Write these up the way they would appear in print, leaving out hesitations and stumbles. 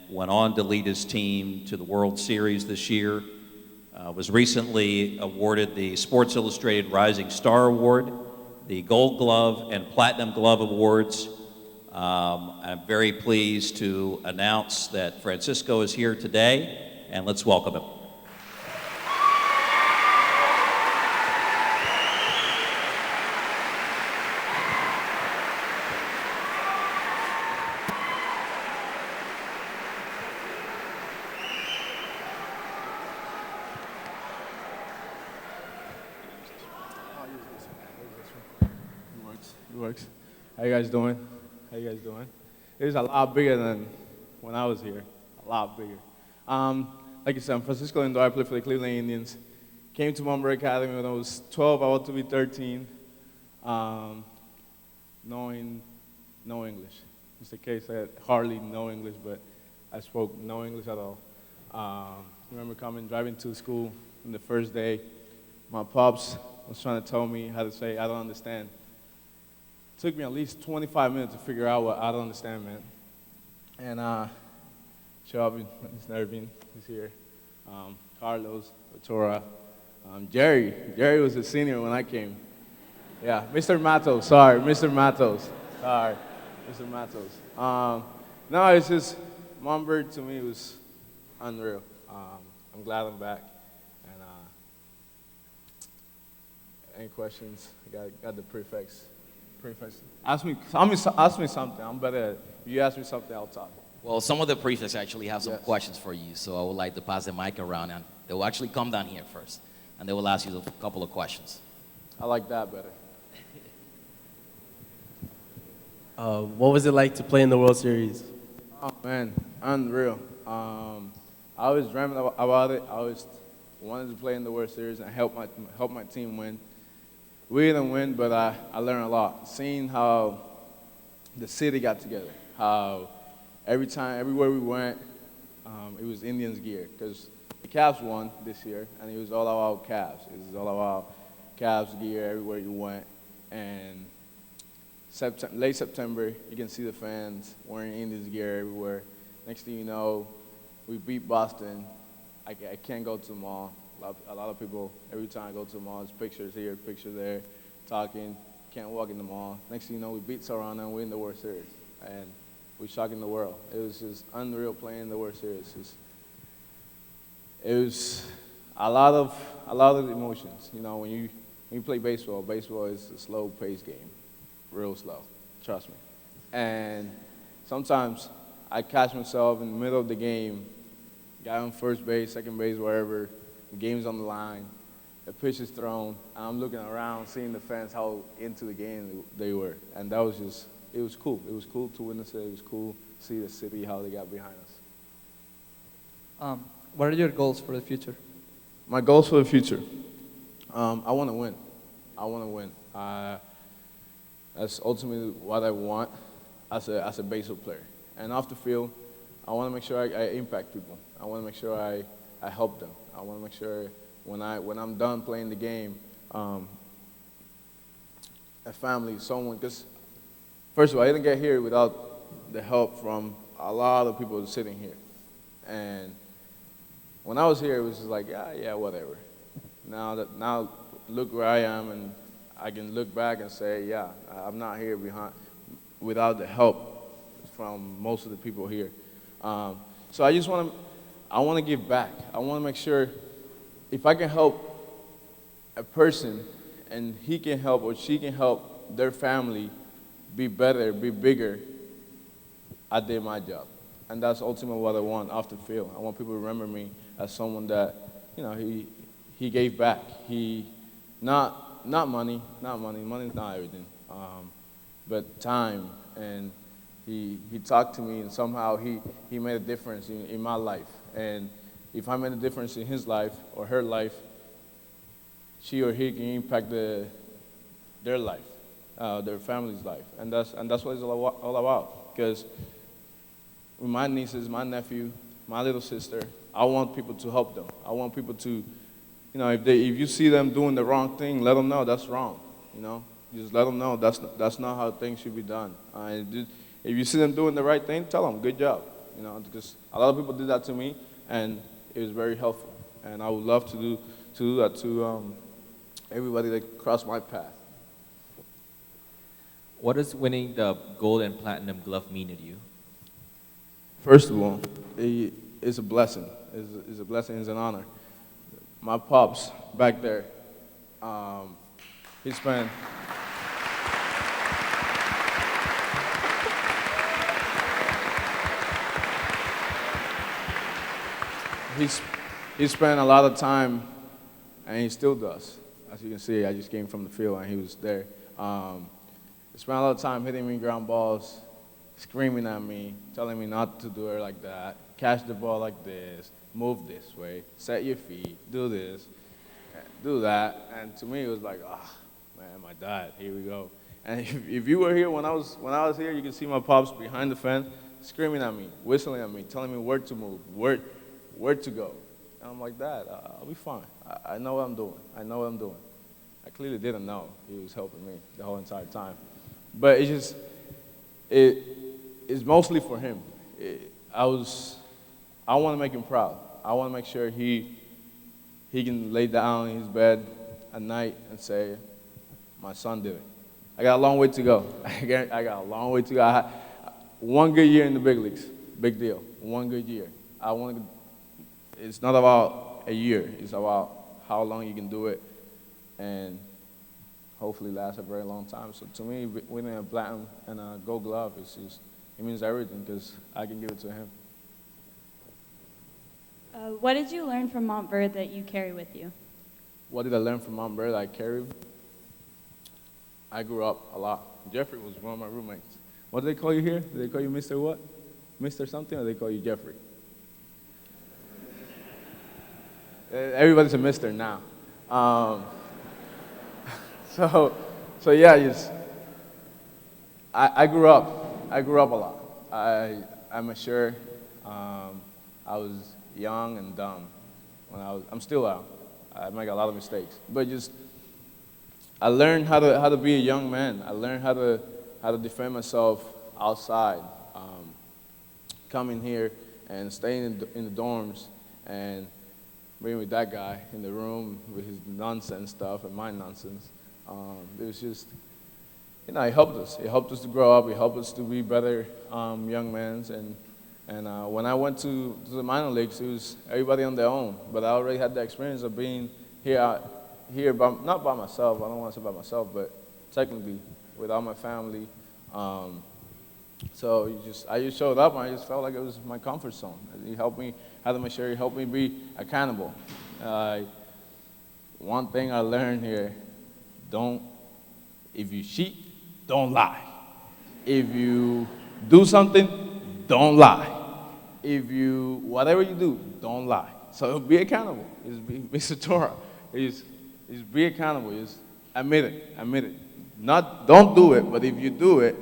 went on to lead his team to the World Series this year. Was recently awarded the Sports Illustrated Rising Star Award, the Gold Glove and Platinum Glove Awards. I'm very pleased to announce that Francisco is here today, and let's welcome him. It works. How you guys doing? It is a lot bigger than when I was here. A lot bigger. Like you said, I'm Francisco Lindor. I play for the Cleveland Indians. Came to Montverde Academy when I was 12. I want to be 13. Knowing no English. Mr. K said hardly no English, but I spoke no English at all. I remember driving to school on the first day. My pops was trying to tell me how to say, I don't understand. Took me at least 25 minutes to figure out what I don't understand, man. And Shelby, he's Nervin, he's here. Carlos, Otora, Jerry. Jerry was a senior when I came. Yeah, Mr. Matos, sorry, Mr. Matos. Sorry, Mr. Matos. No, it's just, Montverde to me was unreal. I'm glad I'm back. And any questions? I got the prefix. Ask me something. I'm better at it. If you ask me something, I'll talk. Well, some of the prefects actually have some questions for you, so I would like to pass the mic around, and they will actually come down here first, and they will ask you a couple of questions. I like that better. What was it like to play in the World Series? Oh, man, unreal. I always dreamed about it. I always wanted to play in the World Series and help my team win. We didn't win, but I learned a lot. Seeing how the city got together, how everywhere we went, it was Indians gear. Because the Cavs won this year, and it was all about Cavs. It was all about Cavs gear everywhere you went. And late September, you can see the fans wearing Indians gear everywhere. Next thing you know, we beat Boston. I can't go to the mall. A lot of people, every time I go to the mall, there's pictures here, pictures there, talking, can't walk in the mall. Next thing you know, we beat Toronto and win the World Series. And we're shocking the world. It was just unreal playing the World Series. It was a lot of emotions. You know, when you play baseball is a slow-paced game, real slow, trust me. And sometimes I catch myself in the middle of the game, guy on first base, second base, wherever, the game's on the line, the pitch is thrown, and I'm looking around, seeing the fans, how into the game they were. And that was just, it was cool. It was cool to witness it. It was cool to see the city, how they got behind us. What are your goals for the future? My goals for the future? I want to win. I want to win. That's ultimately what I want as a baseball player. And off the field, I want to make sure I impact people. I want to make sure I help them. I want to make sure when I'm done playing the game, a family, someone, because first of all, I didn't get here without the help from a lot of people sitting here. And when I was here, it was just like, yeah, whatever. Now look where I am, and I can look back and say, yeah, I'm not here without the help from most of the people here. So I just want to give back. I want to make sure if I can help a person and he can help or she can help their family be better, be bigger, I did my job. And that's ultimately what I want off the field. I want people to remember me as someone that, he gave back. He, not money, money's not everything, but time. And he talked to me, and somehow he made a difference in my life. And if I made a difference in his life or her life, she or he can impact their life, their family's life. And that's what it's all about. Because with my nieces, my nephew, my little sister, I want people to help them. I want people to, if you see them doing the wrong thing, let them know that's wrong. Just let them know that's not how things should be done. If you see them doing the right thing, tell them, good job. you know, because a lot of people did that to me, and it was very helpful. And I would love to do that to everybody that crossed my path. What does winning the gold and platinum glove mean to you? First of all, it's a blessing. It's a blessing. It's an honor. My pops back there, he spent. He spent a lot of time, and he still does. As you can see, I just came from the field, and he was there. He spent a lot of time hitting me ground balls, screaming at me, telling me not to do it like that, catch the ball like this, move this way, set your feet, do this, do that. And to me, it was like, man, my dad, here we go. And if you were here when I was here, you can see my pops behind the fence, screaming at me, whistling at me, telling me where to move, where to go. And I'm like, Dad, I'll be fine. I know what I'm doing. I know what I'm doing. I clearly didn't know he was helping me the whole entire time. But it's mostly for him. I want to make him proud. I want to make sure he can lay down in his bed at night and say, my son did it. I got a long way to go. I got a long way to go. I had one good year in the big leagues, big deal. One good year. It's not about a year. It's about how long you can do it, and hopefully last a very long time. So to me, winning a platinum and a gold glove it means everything because I can give it to him. What did you learn from Montverde that you carry with you? What did I learn from Montverde I carried? I grew up a lot. Jeffrey was one of my roommates. What do they call you here? Do they call you Mr. what? Mr. something, or they call you Jeffrey? Everybody's a Mr. now. So yeah, I grew up. I grew up a lot. I'm mature. I was young and dumb I'm still out. I make a lot of mistakes, but I learned how to be a young man. I learned how to defend myself outside, coming here and staying in the dorms and being with that guy in the room with his nonsense stuff and my nonsense. It was just, it helped us. It helped us to grow up. It helped us to be better young men. And when I went to the minor leagues, it was everybody on their own. But I already had the experience of being here not by myself. I don't want to say by myself, but technically without my family. So I just showed up, and I just felt like it was my comfort zone. He helped me, had to make sure he helped me be accountable. One thing I learned here, if you cheat, don't lie. If you do something, don't lie. Whatever you do, don't lie. So be accountable. Mr. Torah, is be accountable. Admit it. Don't do it, but if you do it,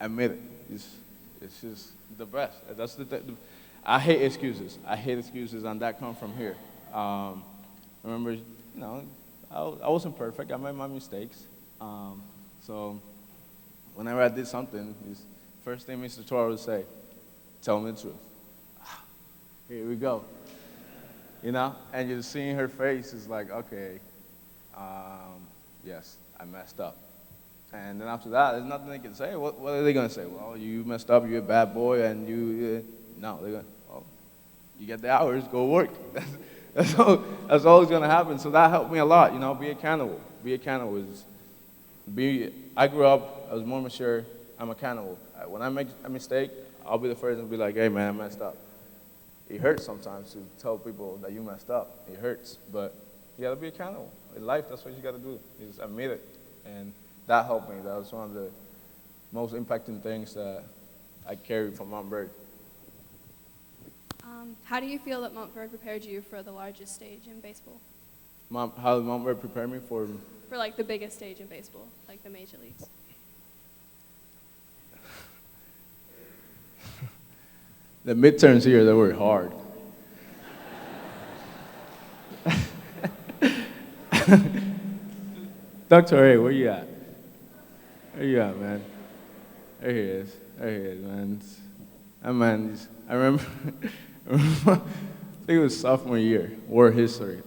admit it. It's just the best. That's I hate excuses. And that comes from here. I remember, I wasn't perfect. I made my mistakes. So whenever I did something, first thing Mr. Torah would say, tell me the truth. Here we go. And just seeing her face is like, okay, yes, I messed up. And then after that, there's nothing they can say. What are they going to say? Well, you messed up, you're a bad boy, and no, they're going to, you get the hours, go work. That's always going to happen. So that helped me a lot, be accountable. Be accountable. I grew up, I was more mature, I'm accountable. When I make a mistake, I'll be the first to be like, hey, man, I messed up. It hurts sometimes to tell people that you messed up. It hurts, but you got to be accountable. In life, that's what you got to do, is admit it. And that helped me. That was one of the most impacting things that I carried from Montverde. How do you feel that Montverde prepared you for the largest stage in baseball? How did Montverde prepare me for? For like the biggest stage in baseball, like the major leagues. The midterms here, they were hard. Dr. A, where you at? Where you at, man? There he is, man. And man, I remember, I think it was sophomore year, war history.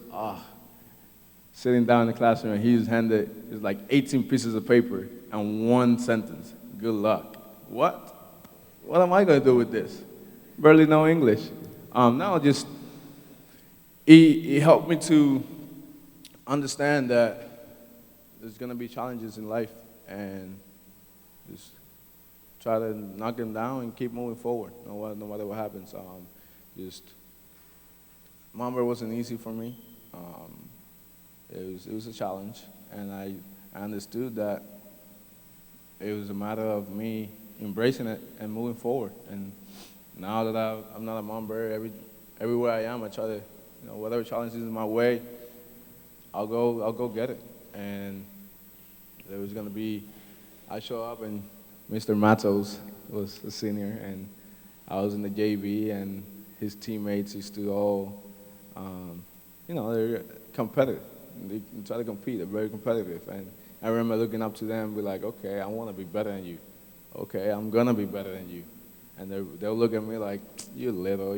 Sitting down in the classroom, and he was handed, it was like 18 pieces of paper and one sentence. Good luck. What? What am I going to do with this? Barely know English. Now just, he helped me to understand that there's going to be challenges in life, and just try to knock them down and keep moving forward, no matter what happens. Just, Montverde wasn't easy for me. It was a challenge, and I understood that it was a matter of me embracing it and moving forward. And now that I'm not a Montverde, everywhere I am, I try to, whatever challenge is in my way, I'll go get it. And there was gonna be, I show up and Mr. Matos was a senior, and I was in the JV, and his teammates used to all, they're competitive. They try to compete. They're very competitive. And I remember looking up to them and be like, okay, I want to be better than you. Okay, I'm going to be better than you. And they'll look at me like, you little,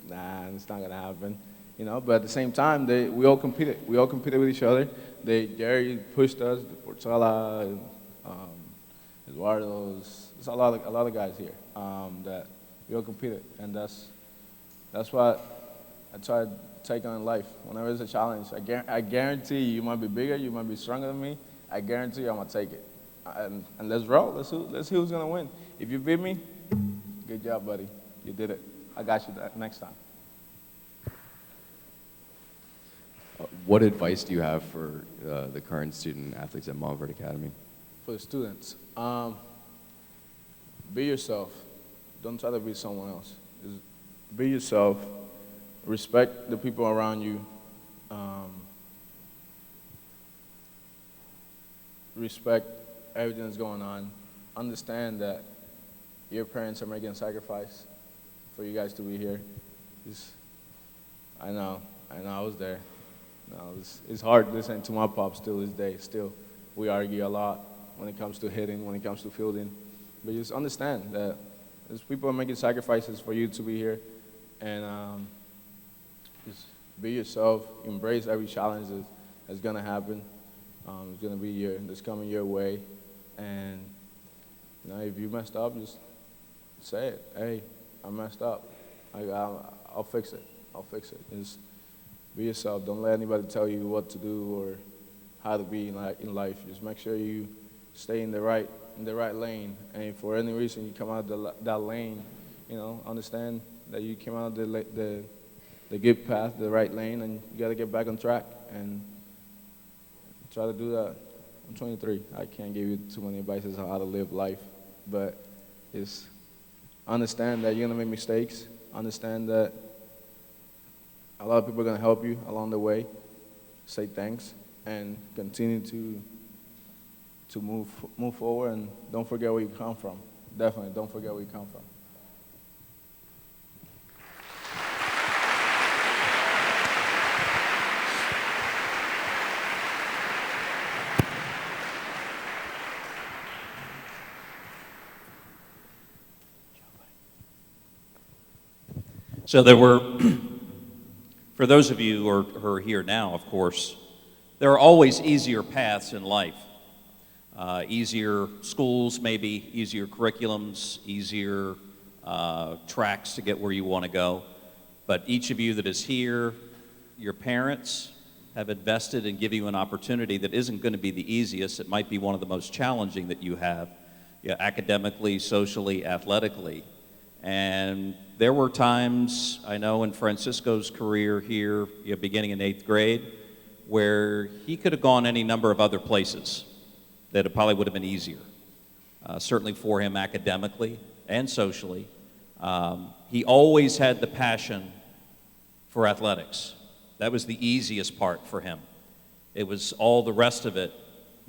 nah, it's not going to happen. But at the same time, we all competed. We all competed with each other. Jerry pushed us, Portala, Eduardo, there's a lot of guys here that we all competed. And that's what I try to take on in life. Whenever there's a challenge, I guarantee you might be bigger, you might be stronger than me. I guarantee you I'm gonna take it. And let's roll. Let's see who's gonna win. If you beat me, good job, buddy. You did it. I got you next time. What advice do you have for the current student athletes at Montverde Academy? For the students, be yourself. Don't try to be someone else. Just be yourself. Respect the people around you. Respect everything that's going on. Understand that your parents are making a sacrifice for you guys to be here. I know, I was there. It's hard listening to my pops still this day. Still, we argue a lot when it comes to hitting, when it comes to fielding. But just understand that there's people are making sacrifices for you to be here. And just be yourself, embrace every challenge that's gonna happen. It's gonna be that's coming your way. And if you messed up, just say it. Hey, I messed up. I'll fix it. I'll fix it. Just be yourself. Don't let anybody tell you what to do or how to be in life. Just make sure you stay in the right lane. And if for any reason you come out of that lane, understand that you came out of the good path, the right lane, and you got to get back on track and try to do that. I'm 23. I can't give you too many advices on how to live life, but just understand that you're going to make mistakes. Understand that a lot of people are going to help you along the way. Say thanks and continue to move forward, and don't forget where you come from. Definitely don't forget where you come from. So there were, for those of you who are here now, of course, there are always easier paths in life. Easier schools, maybe, easier curriculums, easier tracks to get where you want to go. But each of you that is here, your parents have invested in giving you an opportunity that isn't going to be the easiest. It might be one of the most challenging that you have, academically, socially, athletically. And there were times, I know in Francisco's career here, beginning in 8th grade, where he could have gone any number of other places that it probably would have been easier, certainly for him academically and socially. He always had the passion for athletics. That was the easiest part for him. It was all the rest of it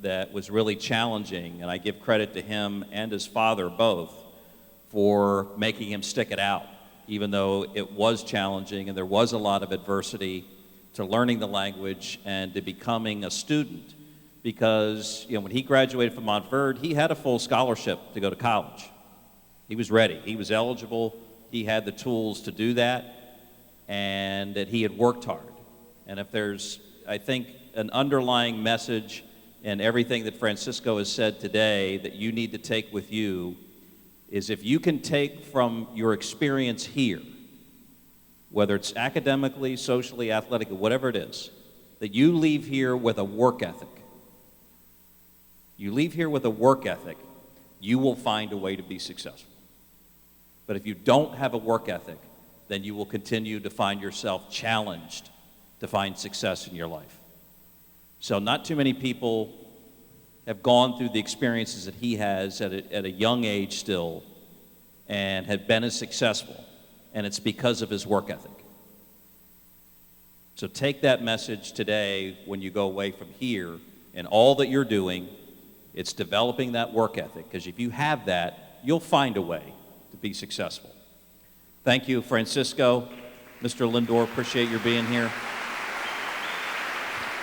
that was really challenging, and I give credit to him and his father both for making him stick it out, even though it was challenging and there was a lot of adversity to learning the language and to becoming a student. Because when he graduated from Montverde, he had a full scholarship to go to college. He was ready. He was eligible. He had the tools to do that, and that he had worked hard. And if there's, I think, an underlying message in everything that Francisco has said today that you need to take with you is if you can take from your experience here, whether it's academically, socially, athletically, whatever it is, that you leave here with a work ethic. You leave here with a work ethic, you will find a way to be successful. But if you don't have a work ethic, then you will continue to find yourself challenged to find success in your life. So not too many people have gone through the experiences that he has at a young age still and have been as successful, and it's because of his work ethic. So take that message today when you go away from here, and all that you're doing, it's developing that work ethic, because if you have that, you'll find a way to be successful. Thank you, Francisco. Mr. Lindor, appreciate your being here.